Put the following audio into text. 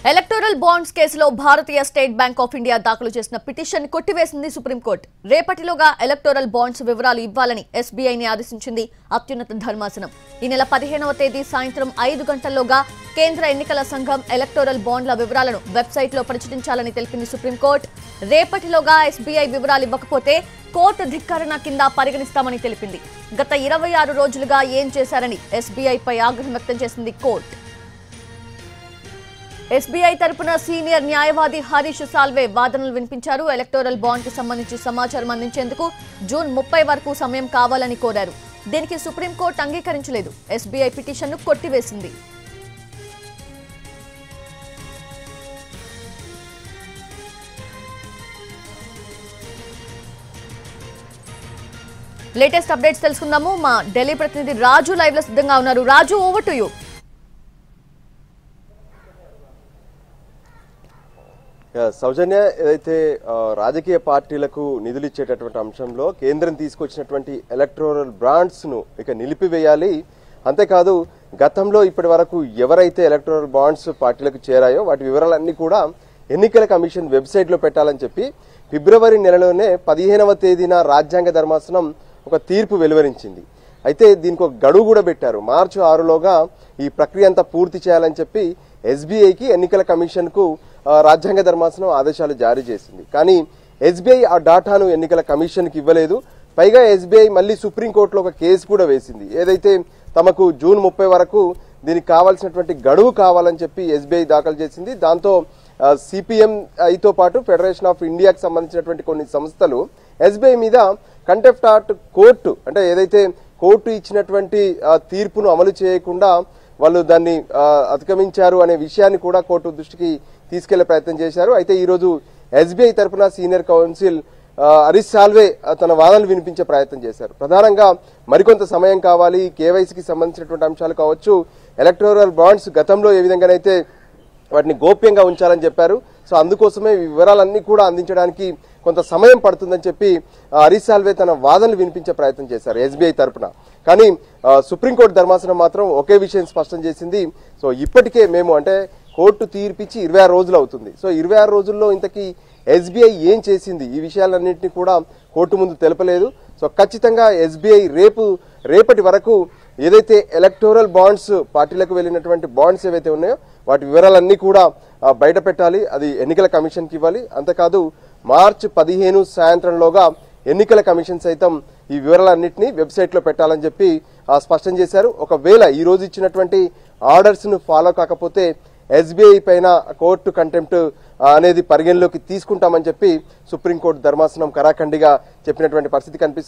Electoral bonds కేసులో భారతీయ state bank of India దాఖలు చేసిన పిటిషన్ కొట్టివేసింది సుప్రీంకోర్టు. రేపటిలోగా ఎలక్టోరల్ బాండ్స్ వివరాలు ఇవ్వాలని ఎస్బీఐని ఆదేశించింది అత్యున్నత ధర్మాసనం. ఈ నెల 15వ తేదీ సాయంత్రం 5 గంటల్లోగా కేంద్ర ఎన్నికల సంఘం ఎలక్టోరల్ బాండ్ల వివరాలను వెబ్సైట్లో ప్రచురించాలని తెలిపింది సుప్రీంకోర్టు. రేపటిలోగా ఎస్బీఐ వివరాలు ఇవ్వకపోతే కోర్టు ధిక్కరణ కింద పరిగణిస్తామని తెలిపింది. గత 26 రోజులుగా ఏం చేశారని ఎస్బీఐపై ఆగ్రహం వ్యక్తం చేసింది కోర్టు. ఎస్బీఐ తరపున సీనియర్ న్యాయవాది హరీష్ సాల్వే వాదనలు వినిపించారు. ఎలక్టోరల్ బాండ్ కి సంబంధించి సమాచారం అందించేందుకు జూన్ 30 వరకు సమయం కావాలని కోరారు. దీనికి సుప్రీంకోర్టు అంగీకరించలేదు. ఎస్బీఐ పిటిషన్ను కొట్టివేసింది. లేటెస్ట్ అప్డేట్స్ తెలుసుకుందాము. మా ఢిల్లీ ప్రతినిధి రాజు లైవ్ లో సిద్ధంగా ఉన్నారు. రాజు, ఓవర్ టు యూ. సౌజన్య, ఏదైతే రాజకీయ పార్టీలకు నిధులు ఇచ్చేటటువంటి అంశంలో కేంద్రం తీసుకొచ్చినటువంటి ఎలక్టోరల్ బాండ్స్ ను ఇక నిలిపివేయాలి. అంతేకాదు, గతంలో ఇప్పటి వరకు ఎవరైతే ఎలక్టోరల్ బాండ్స్ పార్టీలకు చేరాయో వాటి వివరాలన్నీ కూడా ఎన్నికల కమిషన్ వెబ్సైట్ లో పెట్టాలని చెప్పి ఫిబ్రవరి నెలలోనే 15వ తేదీన రాజ్యాంగ ధర్మాసనం ఒక తీర్పు వెలువరించింది. అయితే దీనికి ఒక గడువు కూడా పెట్టారు. మార్చి 6లోగా ఈ ప్రక్రియ అంతా పూర్తి చేయాలని చెప్పి ఎస్బీఐకి ఎన్నికల కమిషన్ కు రాజ్యాంగ ధర్మాసనం ఆదేశాలు జారీ చేసింది. కానీ ఎస్బీఐ ఆ డాటాను ఎన్నికల కమిషన్ కి ఇవ్వలేదు. పైగా ఎస్బీఐ మళ్ళీ సుప్రీంకోర్టులో ఒక కేసు కూడా వేసింది. ఏదైతే తమకు జూన్ 30 వరకు దీనికి కావాల్సినటువంటి గడువు కావాలని చెప్పి ఎస్బీఐ దాఖలు చేసింది. దాంతో సిపిఎంఐతో పాటు ఫెడరేషన్ ఆఫ్ ఇండియాకి సంబంధించినటువంటి కొన్ని సంస్థలు ఎస్బీఐ మీద కంటెంప్ట్ ఆఫ్ కోర్టు, అంటే ఏదైతే కోర్టు ఇచ్చినటువంటి తీర్పును అమలు చేయకుండా వాళ్ళు దాన్ని అతిక్రమించారు అనే విషయాన్ని కూడా కోర్టు దృష్టికి తీసుకెళ్లే ప్రయత్నం చేశారు. అయితే ఈ రోజు ఎస్బీఐ తరఫున సీనియర్ కౌన్సిల్ హరీష్ సాల్వే తన వాదనలు వినిపించే ప్రయత్నం చేశారు. ప్రధానంగా మరికొంత సమయం కావాలి, కేవైసీకి సంబంధించినటువంటి అంశాలు కావచ్చు, ఎలక్టోరల్ బాండ్స్ గతంలో ఏ విధంగానైతే వాటిని గోప్యంగా ఉంచాలని చెప్పారు. సో అందుకోసమే వివరాలన్నీ కూడా అందించడానికి కొంత సమయం పడుతుందని చెప్పి హరీష్ సాల్వే తన వాదనలు వినిపించే ప్రయత్నం చేశారు ఎస్బీఐ తరఫున. కానీ సుప్రీంకోర్టు ధర్మాసనం మాత్రం ఒకే విషయం స్పష్టం చేసింది. సో ఇప్పటికే మేము, అంటే కోర్టు తీర్పిచ్చి 26 రోజులు అవుతుంది. సో 26 రోజుల్లో ఇంతకీ ఎస్బీఐ ఏం చేసింది, ఈ విషయాలన్నింటినీ కూడా కోర్టు ముందు తెలపలేదు. సో ఖచ్చితంగా ఎస్బీఐ రేపటి వరకు ఏదైతే ఎలక్టోరల్ బాండ్స్ పార్టీలకు వెళ్ళినటువంటి బాండ్స్ ఏవైతే ఉన్నాయో వాటి వివరాలన్నీ కూడా బయట పెట్టాలి. అది ఎన్నికల కమిషన్కి ఇవ్వాలి. అంతేకాదు, మార్చి 15 సాయంత్రంలోగా ఎన్నికల కమిషన్ సైతం ఈ వివరాలన్నింటినీ వెబ్సైట్లో పెట్టాలని చెప్పి స్పష్టం చేశారు. ఒకవేళ ఈ రోజు ఇచ్చినటువంటి ఆర్డర్స్ ను ఫాలో కాకపోతే ఎస్బీఐ పైన కోర్టు కంటెంప్ట్ అనేది పరిగణలోకి తీసుకుంటామని చెప్పి సుప్రీంకోర్టు ధర్మాసనం కరాఖండిగా చెప్పినటువంటి పరిస్థితి కనిపిస్తుంది.